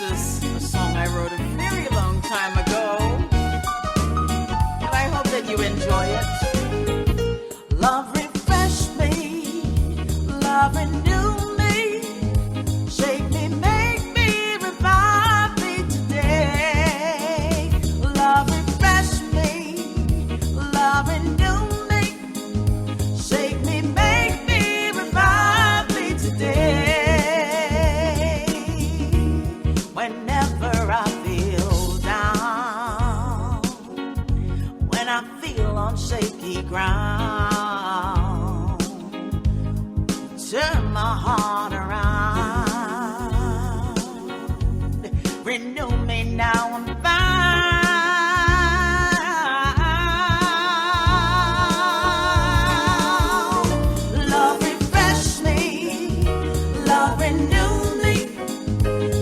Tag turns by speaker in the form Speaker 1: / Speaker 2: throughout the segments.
Speaker 1: is a song I wrote a very long time ago, and I hope that you enjoy it. Love refresh me, love renew me, shake me, make me, revive me today. Love refresh me, love renew me, shake me, make me, revive me today. Whenever I feel down, when I feel on shaky ground, turn my heart around, renew me now and found. Love refresh me, love renew me,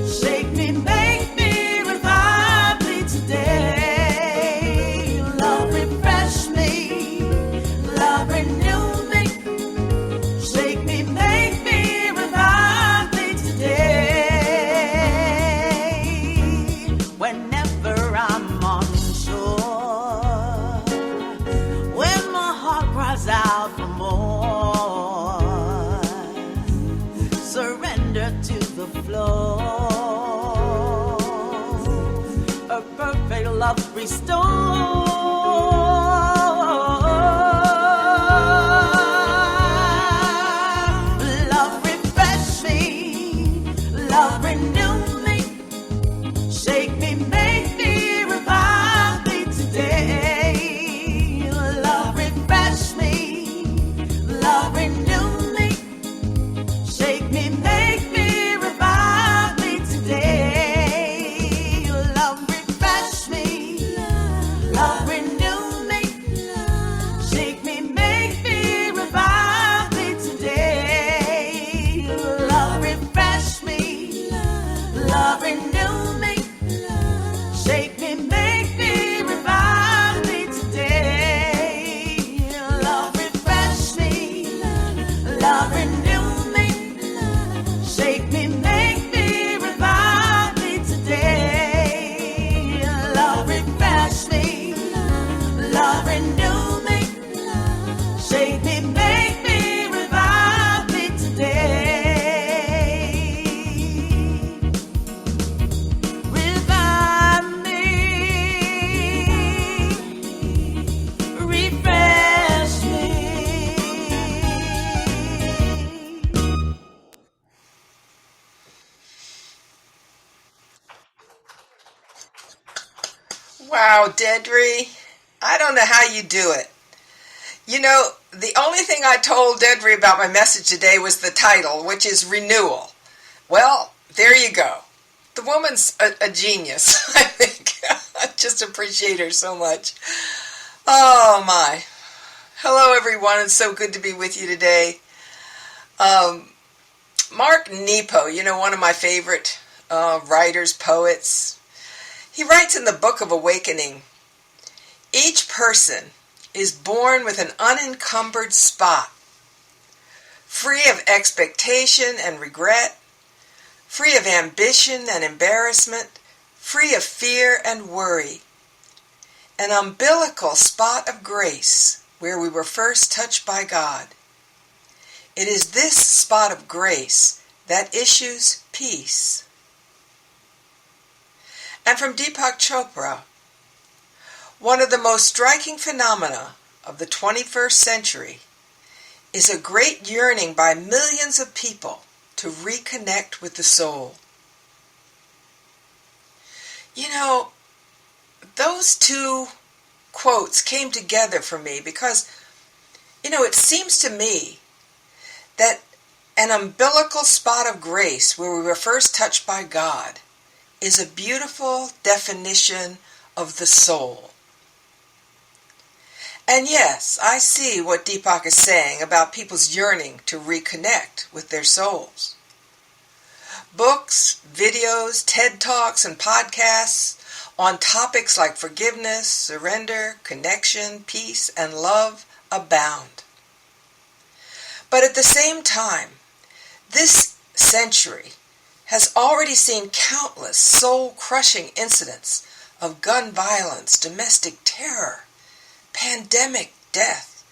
Speaker 1: shake me, make me, revive me today. Love refresh me, love renew me, shake me, make me, revive me today. Whenever I'm unsure, when my heart cries out for more, surrender to the flow. A perfect love restore. Love refresh me, love renew me, shake me, make me, revive me today. Love refresh me, love renew me, shake me, make me, revive me today. Love refresh me, love renew me, shake me, make me, revive me today. Love refresh me, love renew me, shake me, make me, revive me today. Love refresh me, love renew me, shake me, make me, revive me today. Love refresh me, love renew me, shake me, make me, revive me today. Revive me, refresh me.
Speaker 2: Wow, Deidrey, I don't know how you do it. You know, the only thing I told Deidrey about my message today was the title, which is Renewal. Well, there you go. The woman's a genius, I think. I just appreciate her so much. Oh, my. Hello, everyone. It's so good to be with you today. Mark Nepo, you know, one of my favorite writers, poets, he writes in the Book of Awakening, each person is born with an unencumbered spot, free of expectation and regret, free of ambition and embarrassment, free of fear and worry, an umbilical spot of grace where we were first touched by God. It is this spot of grace that issues peace. And from Deepak Chopra, one of the most striking phenomena of the 21st century is a great yearning by millions of people to reconnect with the soul. You know, those two quotes came together for me because, you know, it seems to me that an umbilical spot of grace where we were first touched by God is a beautiful definition of the soul. And yes, I see what Deepak is saying about people's yearning to reconnect with their souls. Books, videos, TED Talks, and podcasts on topics like forgiveness, surrender, connection, peace, and love abound. But at the same time, this century has already seen countless soul-crushing incidents of gun violence, domestic terror, pandemic death,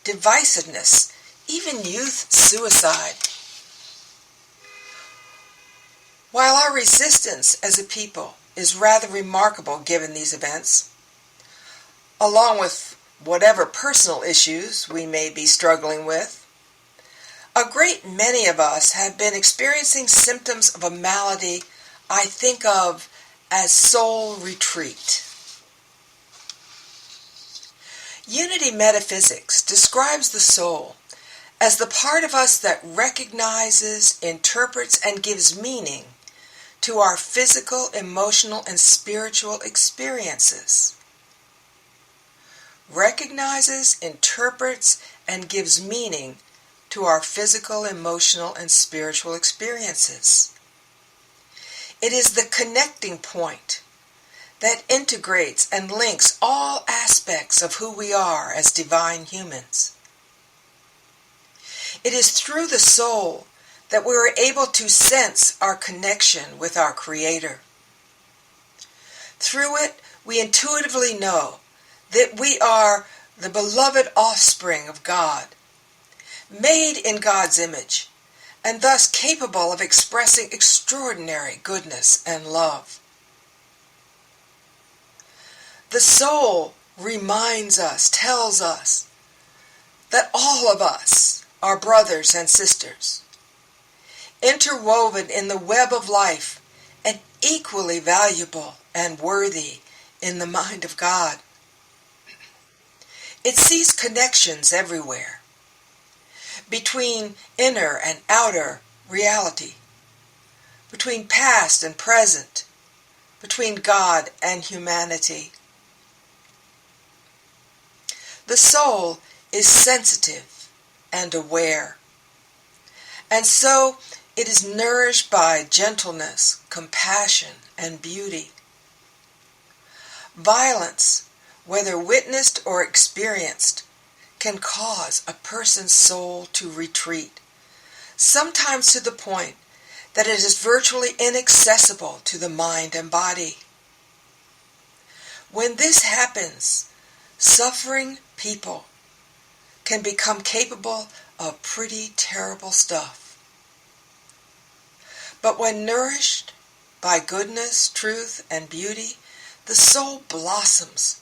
Speaker 2: divisiveness, even youth suicide. While our resistance as a people is rather remarkable given these events, along with whatever personal issues we may be struggling with, a great many of us have been experiencing symptoms of a malady I think of as soul retreat. Unity metaphysics describes the soul as the part of us that recognizes, interprets, and gives meaning to our physical, emotional, and spiritual experiences. Recognizes, interprets, and gives meaning to our physical, emotional, and spiritual experiences. It is the connecting point that integrates and links all aspects of who we are as divine humans. It is through the soul that we are able to sense our connection with our Creator. Through it, we intuitively know that we are the beloved offspring of God, made in God's image, and thus capable of expressing extraordinary goodness and love. The soul reminds us, tells us, that all of us are brothers and sisters, interwoven in the web of life and equally valuable and worthy in the mind of God. It sees connections everywhere, between inner and outer reality, between past and present, between God and humanity. The soul is sensitive and aware, and so it is nourished by gentleness, compassion, and beauty. Violence, whether witnessed or experienced, can cause a person's soul to retreat, sometimes to the point that it is virtually inaccessible to the mind and body. When this happens, suffering people can become capable of pretty terrible stuff. But when nourished by goodness, truth, and beauty, the soul blossoms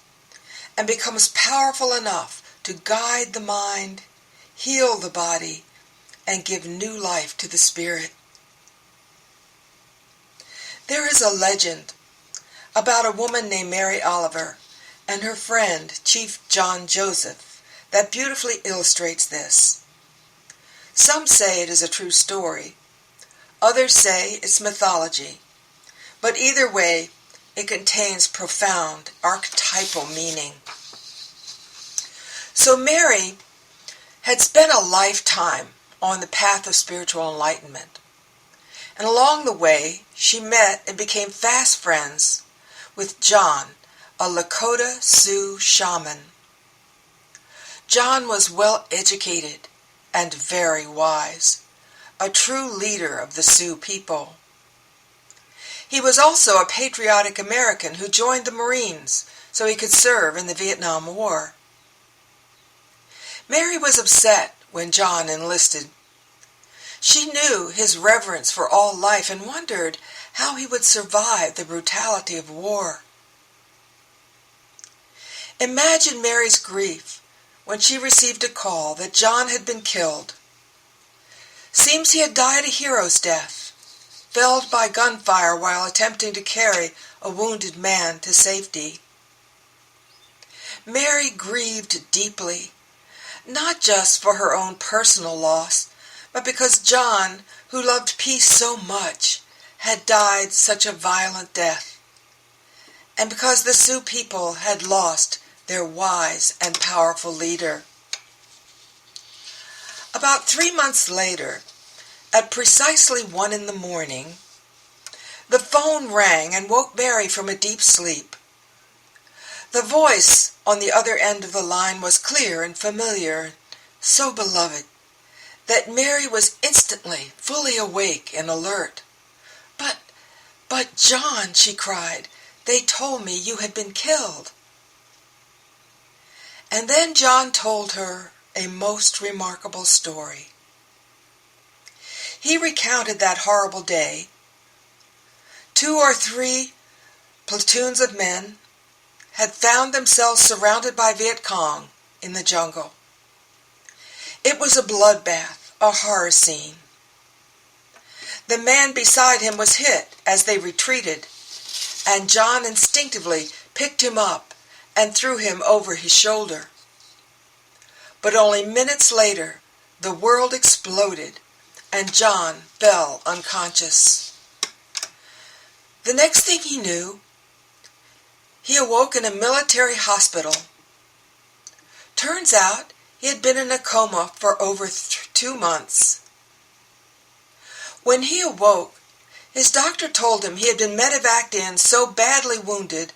Speaker 2: and becomes powerful enough to guide the mind, heal the body, and give new life to the spirit. There is a legend about a woman named Mary Oliver and her friend, Chief John Joseph, that beautifully illustrates this. Some say it is a true story. Others say it's mythology. But either way, it contains profound archetypal meaning. So Mary had spent a lifetime on the path of spiritual enlightenment. And along the way, she met and became fast friends with John, a Lakota Sioux shaman. John was well educated and very wise, a true leader of the Sioux people. He was also a patriotic American who joined the Marines so he could serve in the Vietnam War. Mary was upset when John enlisted. She knew his reverence for all life and wondered how he would survive the brutality of war. Imagine Mary's grief when she received a call that John had been killed. Seems he had died a hero's death, felled by gunfire while attempting to carry a wounded man to safety. Mary grieved deeply, not just for her own personal loss, but because John, who loved peace so much, had died such a violent death, and because the Sioux people had lost their wise and powerful leader. About 3 months later, at precisely 1 a.m, the phone rang and woke Mary from a deep sleep. The voice on the other end of the line was clear and familiar, so beloved, that Mary was instantly fully awake and alert. "But John," she cried, "they told me you had been killed." And then John told her a most remarkable story. He recounted that horrible day. 2 or 3 platoons of men had found themselves surrounded by Viet Cong in the jungle. It was a bloodbath, a horror scene. The man beside him was hit as they retreated, and John instinctively picked him up and threw him over his shoulder. But only minutes later, the world exploded, and John fell unconscious. The next thing he knew, he awoke in a military hospital. Turns out he had been in a coma for over 2 months. When he awoke, his doctor told him he had been medevaced in so badly wounded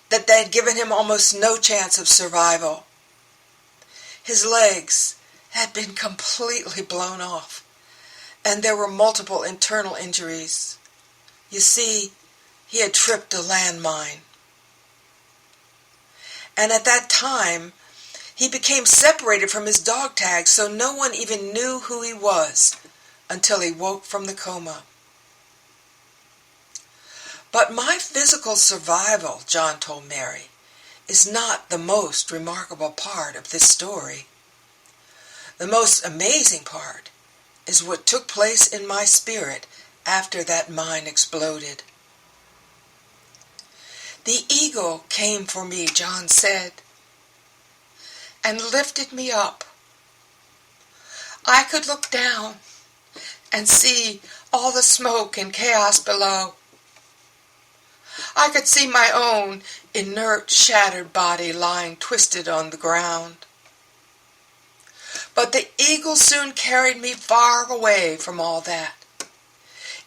Speaker 2: that they had given him almost no chance of survival. His legs had been completely blown off, and there were multiple internal injuries. You see, he had tripped a landmine. And at that time, he became separated from his dog tag, so no one even knew who he was until he woke from the coma. But my physical survival, John told Mary, is not the most remarkable part of this story. The most amazing part is what took place in my spirit after that mine exploded. The eagle came for me, John said, and lifted me up. I could look down and see all the smoke and chaos below. I could see my own inert, shattered body lying twisted on the ground. But the eagle soon carried me far away from all that.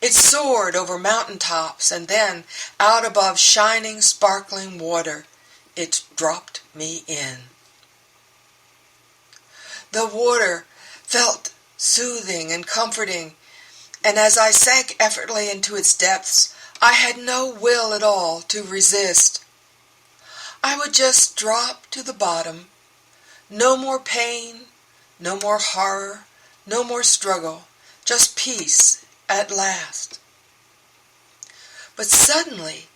Speaker 2: It soared over mountain tops, and then out above shining, sparkling water, it dropped me in. The water felt soothing and comforting, and as I sank effortlessly into its depths, I had no will at all to resist. I would just drop to the bottom. No more pain, no more horror, no more struggle, just peace at last. But suddenly,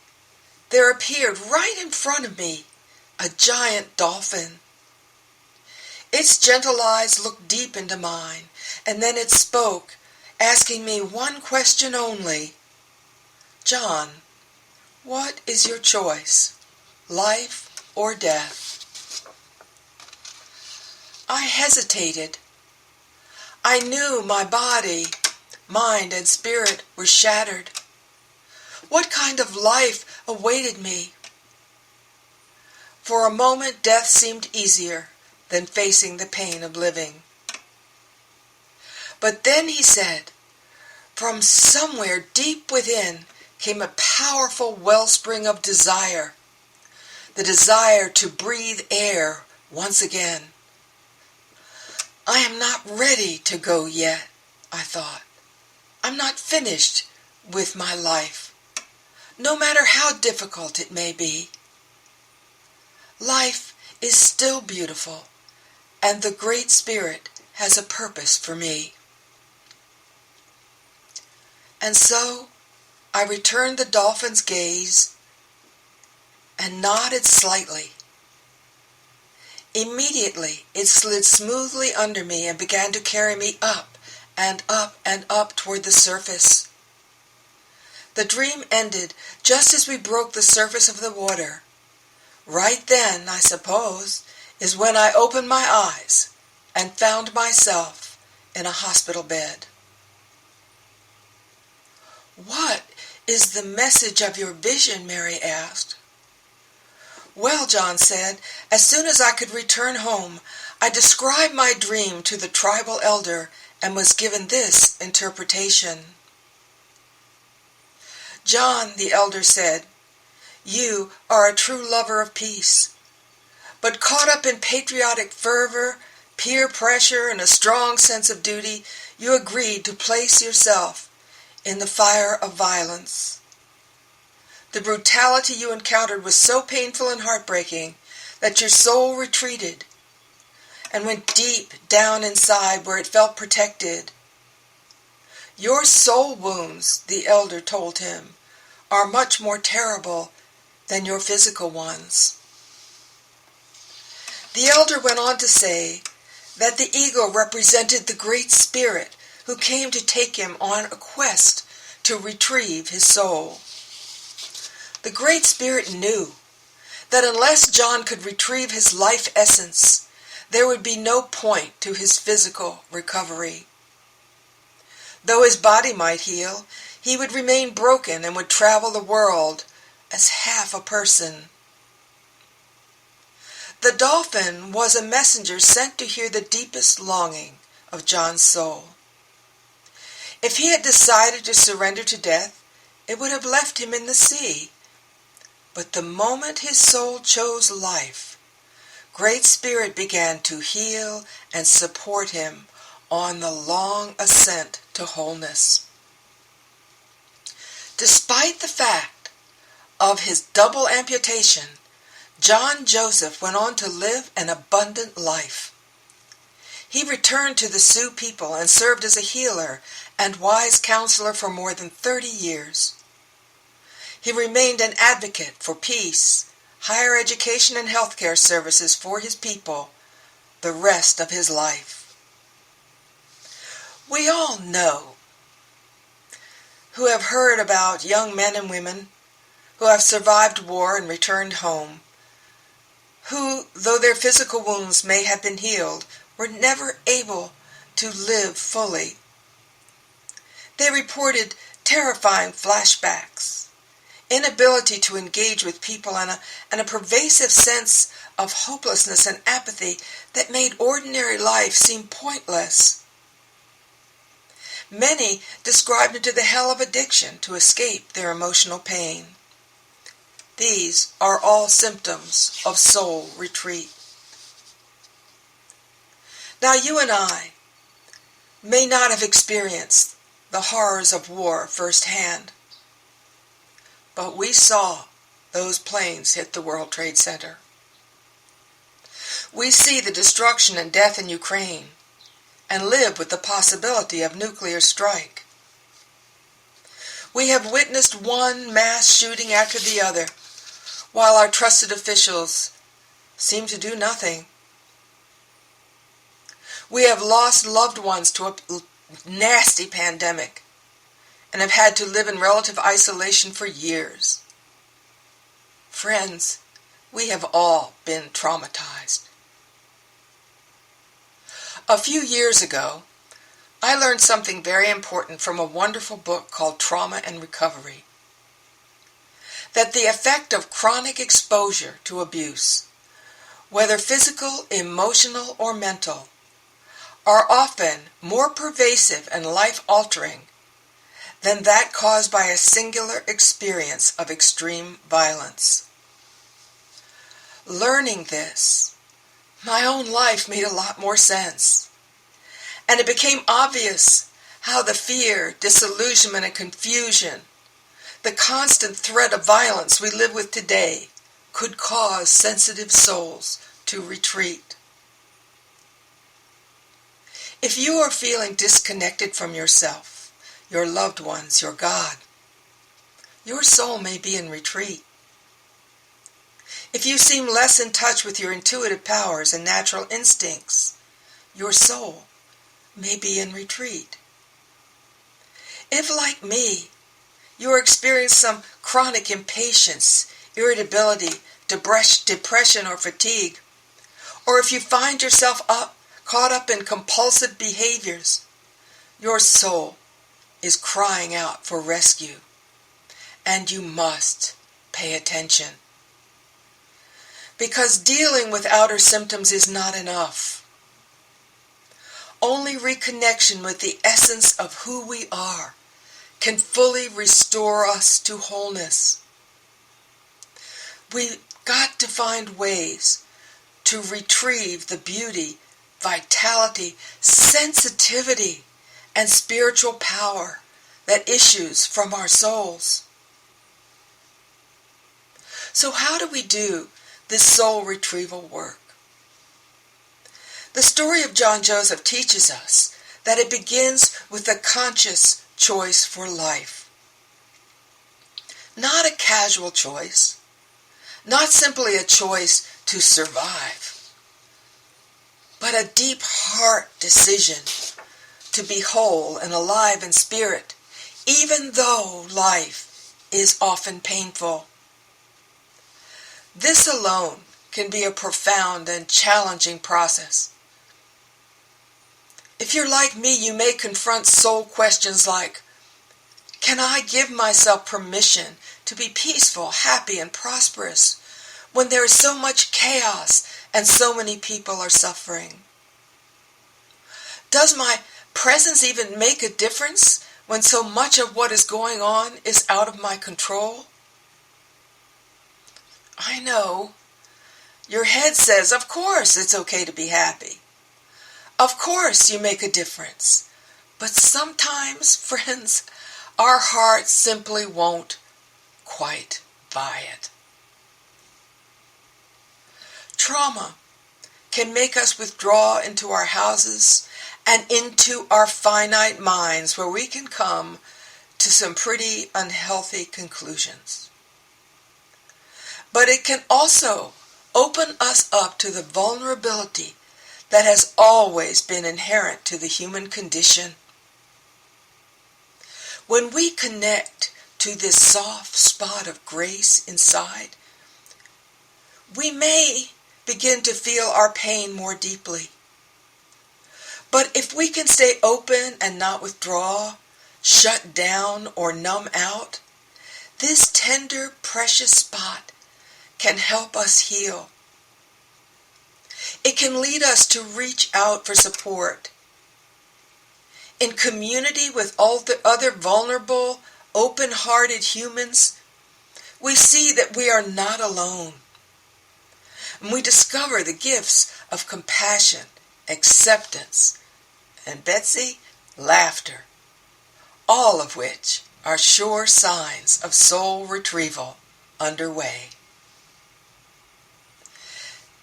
Speaker 2: there appeared right in front of me a giant dolphin. Its gentle eyes looked deep into mine, and then it spoke, asking me one question only. "John, what is your choice, life or death?" I hesitated. I knew my body, mind, and spirit were shattered. What kind of life awaited me? For a moment, death seemed easier than facing the pain of living. But then he said, from somewhere deep within came a powerful wellspring of desire, the desire to breathe air once again. I am not ready to go yet, I thought. I'm not finished with my life, no matter how difficult it may be. Life is still beautiful, and the Great Spirit has a purpose for me. And so I returned the dolphin's gaze and nodded slightly. Immediately it slid smoothly under me and began to carry me up and up and up toward the surface. The dream ended just as we broke the surface of the water. Right then, I suppose, is when I opened my eyes and found myself in a hospital bed. "What is the message of your vision?" Mary asked. "Well," John said, "as soon as I could return home, I described my dream to the tribal elder and was given this interpretation." "John," the elder said, "you are a true lover of peace. But caught up in patriotic fervor, peer pressure, and a strong sense of duty, you agreed to place yourself in the fire of violence. The brutality you encountered was so painful and heartbreaking that your soul retreated and went deep down inside where it felt protected. Your soul wounds, the elder told him, are much more terrible than your physical ones. The elder went on to say that the ego represented the Great Spirit who came to take him on a quest to retrieve his soul. The Great Spirit knew that unless John could retrieve his life essence, there would be no point to his physical recovery. Though his body might heal, he would remain broken and would travel the world as half a person. The dolphin was a messenger sent to hear the deepest longing of John's soul. If he had decided to surrender to death, it would have left him in the sea. But the moment his soul chose life, Great Spirit began to heal and support him on the long ascent to wholeness. Despite the fact of his double amputation, John Joseph went on to live an abundant life. He returned to the Sioux people and served as a healer and wise counselor for more than 30 years. He remained an advocate for peace, higher education, and healthcare services for his people the rest of his life. We all know who have heard about young men and women who have survived war and returned home, who, though their physical wounds may have been healed, were never able to live fully. They reported terrifying flashbacks, inability to engage with people, and a pervasive sense of hopelessness and apathy that made ordinary life seem pointless. Many described it as the hell of addiction to escape their emotional pain. These are all symptoms of soul retreat. Now you and I may not have experienced the horrors of war firsthand, but we saw those planes hit the World Trade Center. We see the destruction and death in Ukraine and live with the possibility of nuclear strike. We have witnessed one mass shooting after the other, while our trusted officials seem to do nothing. We have lost loved ones to a nasty pandemic and have had to live in relative isolation for years. Friends, we have all been traumatized. A few years ago, I learned something very important from a wonderful book called Trauma and Recovery. That the effect of chronic exposure to abuse, whether physical, emotional, or mental, are often more pervasive and life-altering than that caused by a singular experience of extreme violence. Learning this, my own life made a lot more sense, and it became obvious how the fear, disillusionment, and confusion, the constant threat of violence we live with today, could cause sensitive souls to retreat. If you are feeling disconnected from yourself, your loved ones, your God, your soul may be in retreat. If you seem less in touch with your intuitive powers and natural instincts, your soul may be in retreat. If, like me, you are experiencing some chronic impatience, irritability, depression, or fatigue, or if you find yourself caught up in compulsive behaviors, your soul is crying out for rescue, and you must pay attention. Because dealing with outer symptoms is not enough. Only reconnection with the essence of who we are can fully restore us to wholeness. We've got to find ways to retrieve the beauty, vitality, sensitivity, and spiritual power that issues from our souls. So how do we do this soul retrieval work? The story of John Joseph teaches us that it begins with a conscious choice for life. Not a casual choice, not simply a choice to survive, but a deep heart decision to be whole and alive in spirit, even though life is often painful. This alone can be a profound and challenging process. If you're like me, you may confront soul questions like, can I give myself permission to be peaceful, happy, and prosperous when there is so much chaos and so many people are suffering? Does my presence even make a difference when so much of what is going on is out of my control? I know. Your head says, of course it's okay to be happy. Of course you make a difference. But sometimes, friends, our hearts simply won't quite buy it. Trauma can make us withdraw into our houses and into our finite minds, where we can come to some pretty unhealthy conclusions. But it can also open us up to the vulnerability that has always been inherent to the human condition. When we connect to this soft spot of grace inside, we may begin to feel our pain more deeply. But if we can stay open and not withdraw, shut down, or numb out, this tender, precious spot can help us heal. It can lead us to reach out for support. In community with all the other vulnerable, open-hearted humans, we see that we are not alone. And we discover the gifts of compassion, acceptance, and Betsy, laughter, all of which are sure signs of soul retrieval underway.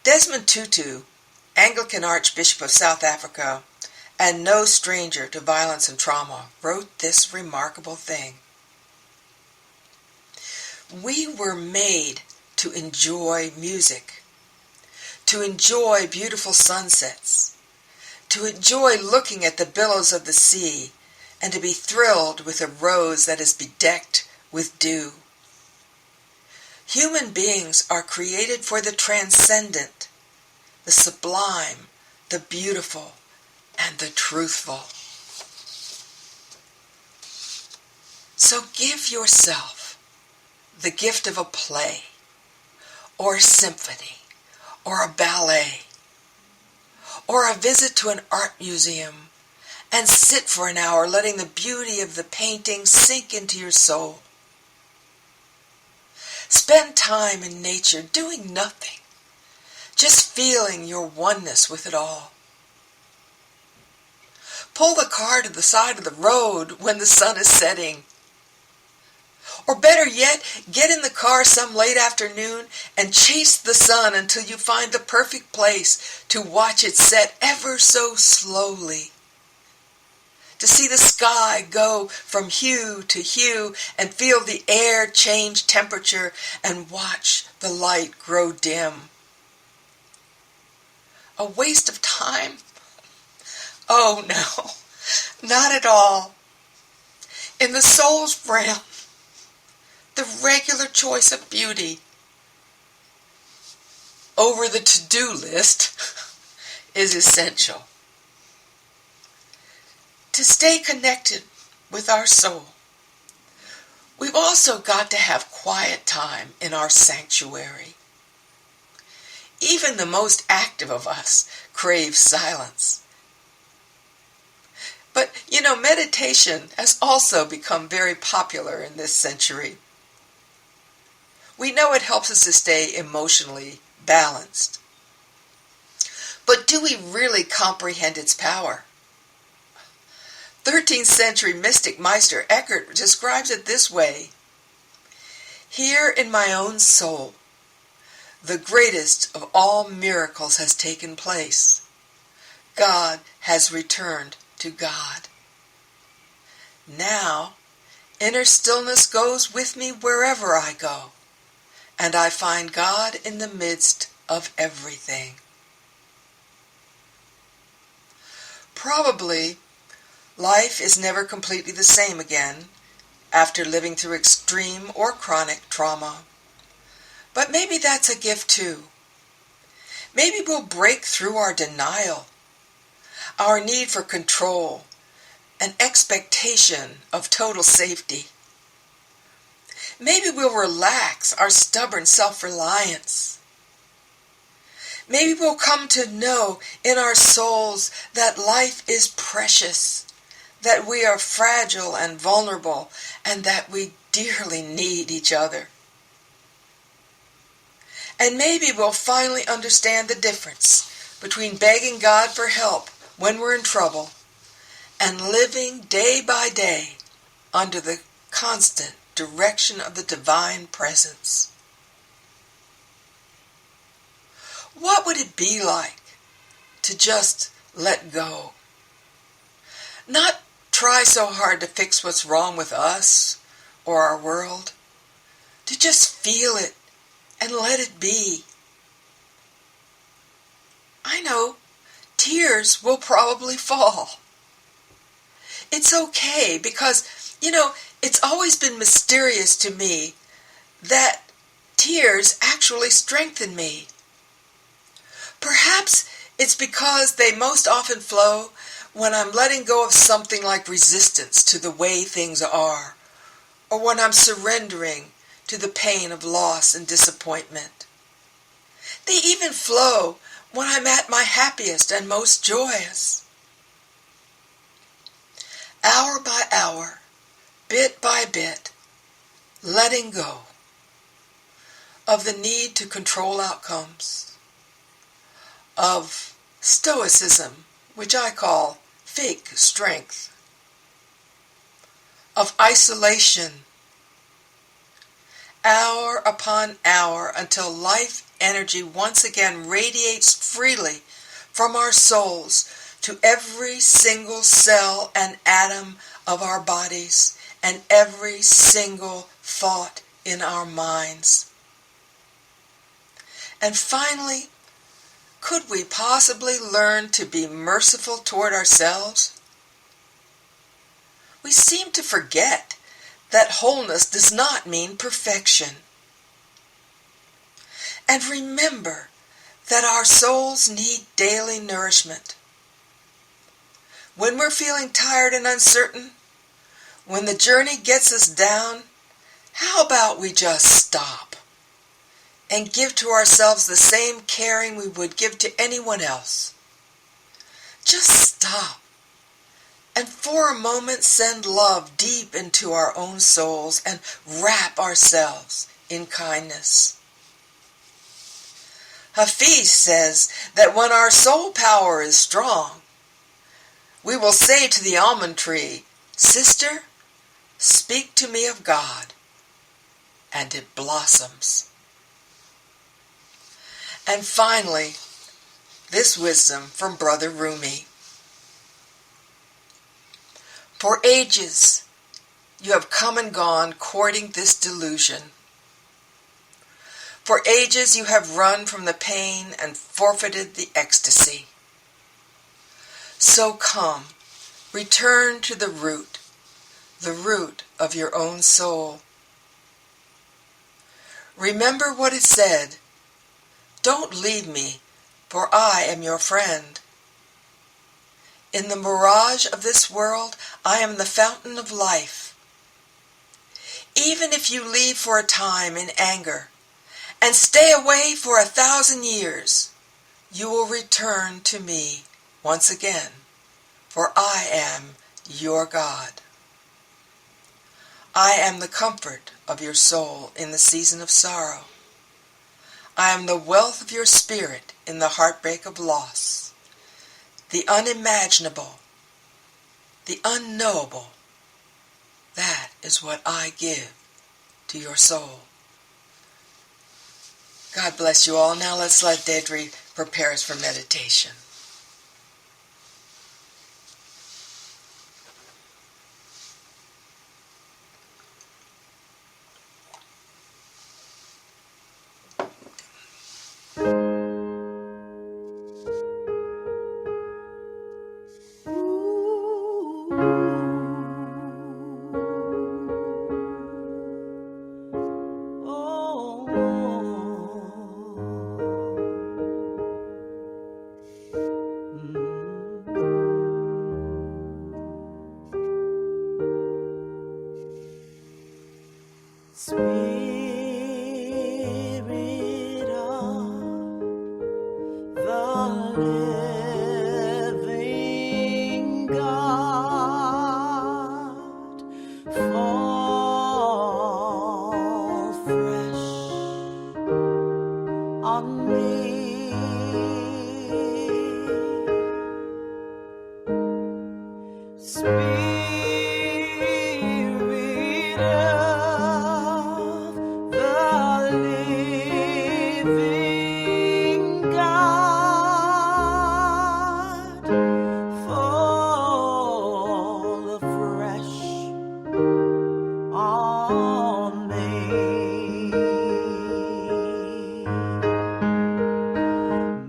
Speaker 2: Desmond Tutu, Anglican Archbishop of South Africa, and no stranger to violence and trauma, wrote this remarkable thing. We were made to enjoy music, to enjoy beautiful sunsets, to enjoy looking at the billows of the sea, and to be thrilled with a rose that is bedecked with dew. Human beings are created for the transcendent, the sublime, the beautiful, and the truthful. So give yourself the gift of a play, or a symphony, or a ballet, or a visit to an art museum, and sit for an hour letting the beauty of the painting sink into your soul. Spend time in nature doing nothing, just feeling your oneness with it all. Pull the car to the side of the road when the sun is setting. Or better yet, get in the car some late afternoon and chase the sun until you find the perfect place to watch it set ever so slowly. To see the sky go from hue to hue and feel the air change temperature and watch the light grow dim. A waste of time? Oh no, not at all. In the soul's realm, the regular choice of beauty over the to-do list is essential. To stay connected with our soul, we've also got to have quiet time in our sanctuary. Even the most active of us crave silence. But, meditation has also become very popular in this century. We know it helps us to stay emotionally balanced. But do we really comprehend its power? 13th century mystic Meister Eckhart describes it this way: here in my own soul, the greatest of all miracles has taken place. God has returned to God. Now, inner stillness goes with me wherever I go, and I find God in the midst of everything. Probably, life is never completely the same again after living through extreme or chronic trauma. But maybe that's a gift too. Maybe we'll break through our denial, our need for control, an expectation of total safety. Maybe we'll relax our stubborn self-reliance. Maybe we'll come to know in our souls that life is precious, that we are fragile and vulnerable, and that we dearly need each other. And maybe we'll finally understand the difference between begging God for help when we're in trouble and living day by day under the constant direction of the divine presence. What would it be like to just let go? Not try so hard to fix what's wrong with us or our world. To just feel it and let it be. I know, tears will probably fall. It's okay because, it's always been mysterious to me that tears actually strengthen me. Perhaps it's because they most often flow when I'm letting go of something like resistance to the way things are, or when I'm surrendering to the pain of loss and disappointment. They even flow when I'm at my happiest and most joyous. Hour by hour, bit by bit, letting go of the need to control outcomes, of stoicism, which I call fake strength, of isolation, hour upon hour until life energy once again radiates freely from our souls to every single cell and atom of our bodies and every single thought in our minds. And finally, could we possibly learn to be merciful toward ourselves? We seem to forget that wholeness does not mean perfection. And remember that our souls need daily nourishment. When we're feeling tired and uncertain, when the journey gets us down, how about we just stop and give to ourselves the same caring we would give to anyone else? Just stop and for a moment send love deep into our own souls and wrap ourselves in kindness. Hafiz says that when our soul power is strong, we will say to the almond tree, "Sister, speak to me of God," and it blossoms. And finally, this wisdom from Brother Rumi. For ages you have come and gone courting this delusion. For ages you have run from the pain and forfeited the ecstasy. So come, return to the root of your own soul. Remember what it said, "Don't leave me, for I am your friend. In the mirage of this world, I am the fountain of life. Even if you leave for a time in anger, and stay away for 1,000 years, you will return to me once again, for I am your God. I am the comfort of your soul in the season of sorrow. I am the wealth of your spirit in the heartbreak of loss. The unimaginable, the unknowable, that is what I give to your soul." God bless you all. Now let's let Deidrey prepare us for meditation.
Speaker 1: Spirit of the living God, fall fresh on me. Spirit of the living God, fall afresh on me.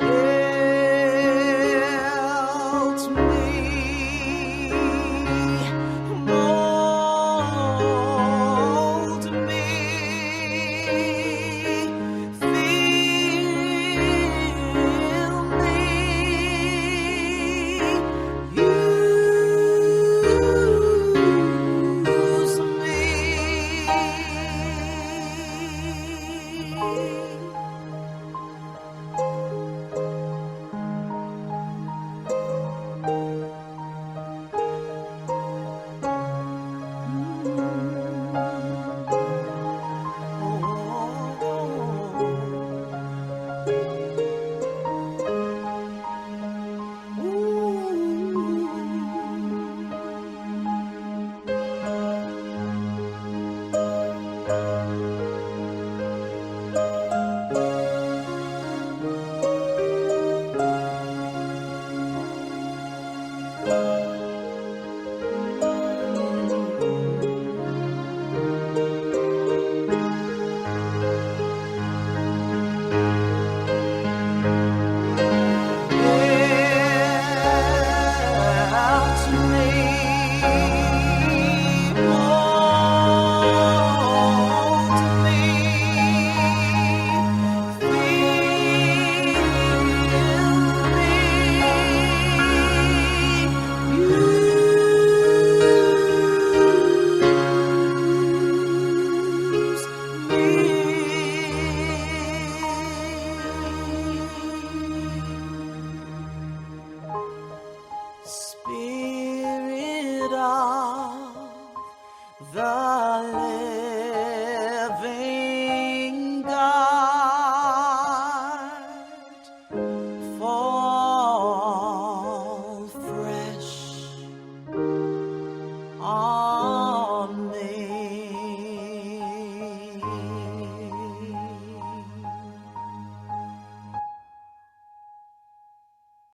Speaker 1: Melt me, mold me, fill me, use me. Spirit of the